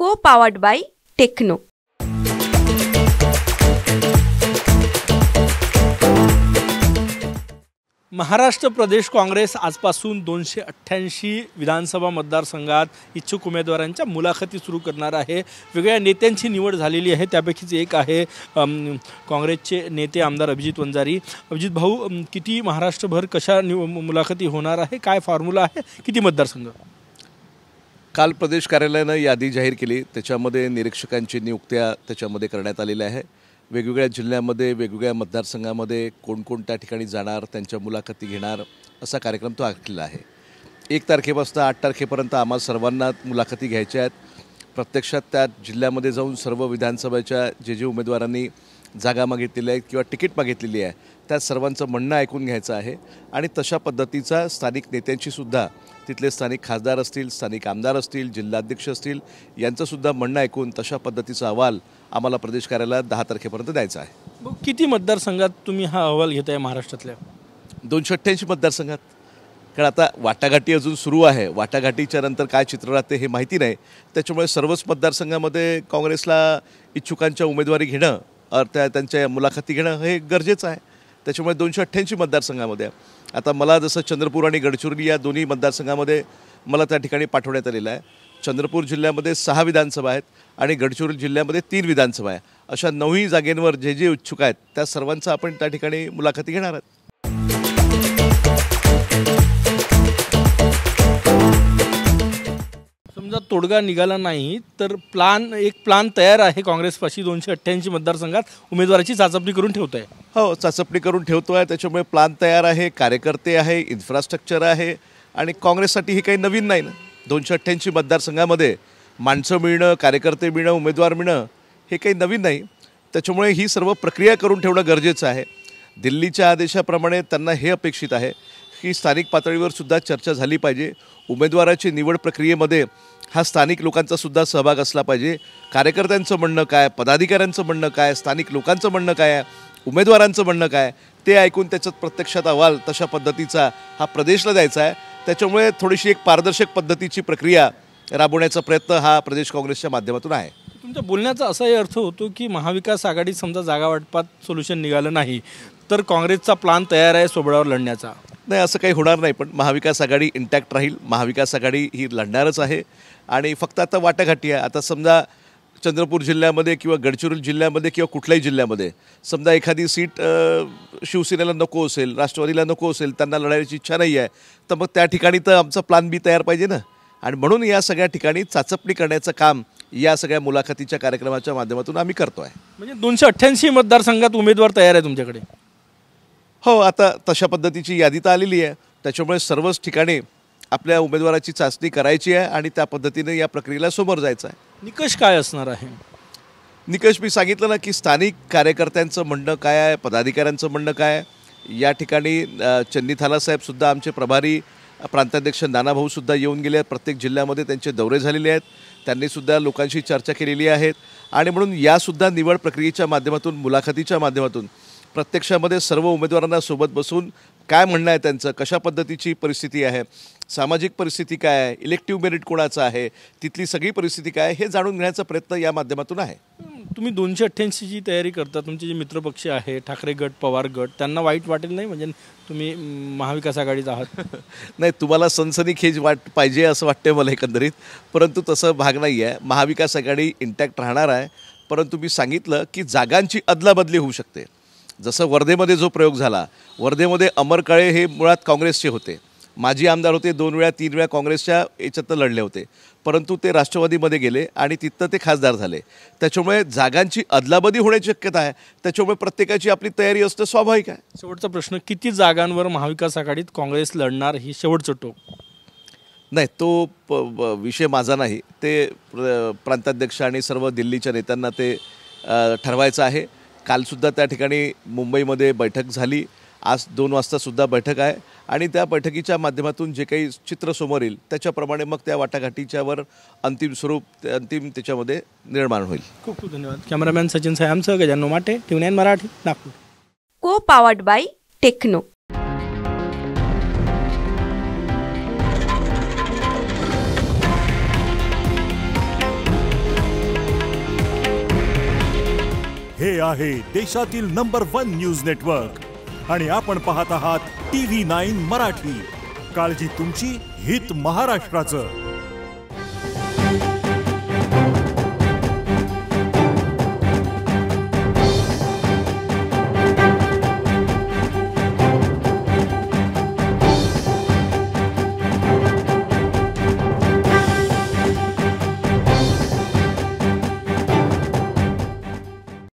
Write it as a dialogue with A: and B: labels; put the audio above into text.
A: Co-powered by Techno.
B: Maharashtra प्रदेश काँग्रेस आजपासून 288 विधानसभा मतदारसंघात इच्छुक उमेदवारांच्या मुलाखती सुरू करणार आहे। वेगळ्या नेत्यांची निवड झालेली आहे, त्यापैकीच एक आहे काँग्रेसचे नेते आमदार अभिजित वंजारी। अभिजित भाऊ, किती महाराष्ट्रभर कशा मुलाखती होणार आहे, काय फॉर्म्युला आहे, किती मतदारसंघ?
C: काल प्रदेश कार्यालयानं यादी जाहीर केली, त्याच्यामध्ये निरीक्षकांची नियुक्त्या त्याच्यामध्ये करण्यात आलेल्या आहे। वेगवेगळ्या जिल्ह्यामध्ये वेगवेगळ्या मतदारसंघामध्ये कोणकोणत्या ठिकाणी जाणार, त्यांच्या मुलाखती घेणार, असा कार्यक्रम तो आखलेला आहे। 1 तारखेपासून 8 तारखेपर्यंत आम्हा सर्वांना मुलाखती घ्यायच्या आहेत। प्रत्यक्षात त्या जिल्ह्यामध्ये जाऊन सर्व विधानसभेच्या जे उमेदवारांनी जागा मागितलेल्या आहेत किंवा तिकीट मागितलेली आहे त्या सर्वांचं म्हणणं ऐकून घ्यायचं आहे आणि तशा पद्धतीचा स्थानिक नेत्यांची सुद्धा, तिथले स्थानिक खासदार असतील, स्थानिक आमदार असतील, जिल्हाध्यक्ष असतील, यांचंसुद्धा म्हणणं ऐकून तशा पद्धतीचा अहवाल आम्हाला प्रदेश कार्यालयात 10 तारखेपर्यंत द्यायचा आहे।
B: किती मतदारसंघात तुम्ही हा अहवाल घेताय महाराष्ट्रातल्या?
C: 288 मतदारसंघात। कारण आता वाटाघाटी अजून सुरू आहे, वाटाघाटीच्या नंतर काय चित्र राहते हे माहिती नाही, त्याच्यामुळे सर्वच मतदारसंघामध्ये काँग्रेसला इच्छुकांच्या उमेदवारी घेणं, त्यांच्या मुलाखती घेणं हे गरजेचं आहे। त्याच्यामुळे 288 मतदारसंघामध्ये आता मला जसं चंद्रपूर आणि गडचिरोली या दोन्ही मतदारसंघामध्ये मला त्या ठिकाणी पाठवण्यात आलेलं आहे। चंद्रपूर जिल्ह्यामध्ये 6 विधानसभा आहेत आणि गडचिरोली जिल्ह्यामध्ये 3 विधानसभा आहे। अशा 9 जागेंवर जे इच्छुक आहेत त्या सर्वांचा आपण त्या ठिकाणी मुलाखती घेणार आहोत।
B: समजा तोडगा निघाला नाही तर एक प्लान तयार आहे काँग्रेसपाशी, 288 मतदारसंघात उमेदवाराची चाचपणी करून ठेवत आहे।
C: हो, चाचपणी करून ठेवतो आहे, त्याच्यामुळे प्लान तयार आहे, कार्यकर्ते आहे, इन्फ्रास्ट्रक्चर आहे आणि काँग्रेससाठी ही काही नवीन नाही ना। 288 मतदारसंघामध्ये माणसं मिळणं, कार्यकर्ते मिळणं, उमेदवार मिळणं हे काही नवीन नाही, त्याच्यामुळे ही सर्व प्रक्रिया करून ठेवणं गरजेचं आहे। दिल्लीच्या आदेशाप्रमाणे त्यांना हे अपेक्षित आहे की स्थानिक पातळीवर सुद्धा चर्चा झाली पाहिजे, उमेदवाराची निवड प्रक्रियेमध्ये हा स्थानिक लोकांचा सुद्धा सहभाग असला पाहिजे। कार्यकर्त्यांचं म्हणणं काय, पदाधिकाऱ्यांचं म्हणणं काय, स्थानिक लोकांचं म्हणणं काय, उमेदवारांचं म्हणणं काय, ते ऐकून त्याच्यात प्रत्यक्षात अहवाल तशा पद्धतीचा हा प्रदेशला द्यायचा आहे। त्याच्यामुळे थोडीशी एक पारदर्शक पद्धतीची प्रक्रिया राबवण्याचा प्रयत्न हा प्रदेश काँग्रेसच्या माध्यमातून आहे।
B: तुमच्या बोलण्याचा असाही अर्थ होतो की महाविकास आघाडी समजा जागा वाटपात सोल्युशन निघालं नाही तर काँग्रेसचा प्लान तयार आहे सोबळावर लढण्याचा?
C: नाही, असं काही होणार नाही, पण महाविकास आघाडी इंटॅक्ट राहील, महाविकास आघाडी ही लढणारच आहे आणि फक्त आता वाटाघाटी आहे। आता समजा चंद्रपूर जिल्ह्यामध्ये किंवा गडचिरोली जिल्ह्यामध्ये किंवा कुठल्याही जिल्ह्यामध्ये समजा एखादी सीट शिवसेनेला नको असेल, राष्ट्रवादीला नको असेल, त्यांना लढायची इच्छा नाही आहे, तर मग त्या ठिकाणी तर आमचा प्लान बी तयार पाहिजे ना। आणि म्हणून या सगळ्या ठिकाणी चाचपणी करण्याचं काम या सगळ्या मुलाखतीच्या कार्यक्रमाच्या माध्यमातून आम्ही करतो आहे।
B: म्हणजे 288 मतदारसंघात उमेदवार तयार आहे तुमच्याकडे?
C: हो, आता तशा पद्धतीची यादी तर आलेली आहे, त्याच्यामुळे सर्वच ठिकाणी आपल्या उमेदवाराची चाचणी करायची आहे आणि त्या पद्धतीने या प्रक्रियेला समोर जायचं आहे।
B: निकष काय असणार आहे?
C: निकष मी सांगितलं ना की स्थानिक कार्यकर्त्यांचं म्हणणं काय आहे, पदाधिकाऱ्यांचं म्हणणं काय आहे। या ठिकाणी चन्नी थालासाहेबसुद्धा आमचे प्रभारी प्रांताध्यक्ष नानाभाऊसुद्धा येऊन गेले आहेत, प्रत्येक जिल्ह्यामध्ये त्यांचे दौरे झालेले आहेत, त्यांनीसुद्धा लोकांशी चर्चा केलेली आहेत आणि म्हणून यासुद्धा निवड प्रक्रियेच्या माध्यमातून, मुलाखतीच्या माध्यमातून प्रत्यक्षामध्ये सर्व उमेदवारांना सोबत बसून काय म्हणणं आहे त्यांचं, कशा पद्धतीची परिस्थिती आहे, सामाजिक परिस्थिती काय आहे, इलेक्टिव्ह मेरिट कोणाचं आहे, तिथली सगळी परिस्थिती काय आहे हे जाणून घेण्याचा प्रयत्न या माध्यमातून आहे।
B: तुम्ही 288ची तयारी करता, तुमचे जे मित्रपक्ष आहे, ठाकरे गट, पवार गट, त्यांना वाईट वाटेल नाही म्हणजे तुम्ही महाविकास आघाडीत आहात?
C: नाही, तुम्हाला सनसनीखेज पाहिजे असं वाटतं मला एकंदरीत, परंतु तसं भाग नाही आहे। महाविकास आघाडी इंटॅक्ट राहणार आहे, परंतु मी सांगितलं की जागांची अदलाबदली होऊ शकते। जसं वर्धेमध्ये जो प्रयोग झाला, वर्धेमध्ये अमर काळे हे मुळात काँग्रेसचे होते, माजी आमदार होते, 2 वेळा 3 वेळा काँग्रेसच्या याच्यातनं लढले होते, परंतु ते राष्ट्रवादीमध्ये गेले आणि तिथं ते खासदार झाले, त्याच्यामुळे जागांची अदलाबदली होण्याची शक्यता आहे, त्याच्यामुळे प्रत्येकाची आपली तयारी असणं स्वाभाविक आहे।
B: शेवटचा प्रश्न, किती जागांवर महाविकास आघाडीत काँग्रेस लढणार ही शेवटचं टोक?
C: नाही, तो विषय माझा नाही, ते प्रांताध्यक्ष आणि सर्व दिल्लीच्या नेत्यांना ते ठरवायचं आहे। कालसुद्धा त्या ठिकाणी मुंबईमध्ये बैठक झाली, आज 2 वाजतासुद्धा बैठक आहे आणि त्या बैठकीच्या माध्यमातून जे काही चित्र समोर येईल त्याच्याप्रमाणे मग त्या वाटाघाटीच्यावर अंतिम स्वरूप, अंतिम त्याच्यामध्ये निर्माण होईल।
B: खूप खूप धन्यवाद। कॅमेरामॅन सचिन साहेबांसह गजानन माटे, TV9 Marathi, Nagpur.
A: Co-powered by Techno.
D: हे आहे देशातील नंबर 1 न्यूज नेटवर्क आणि आपण पाहत आहात TV9 मराठी. काळजी तुमची, हित महाराष्ट्राचं.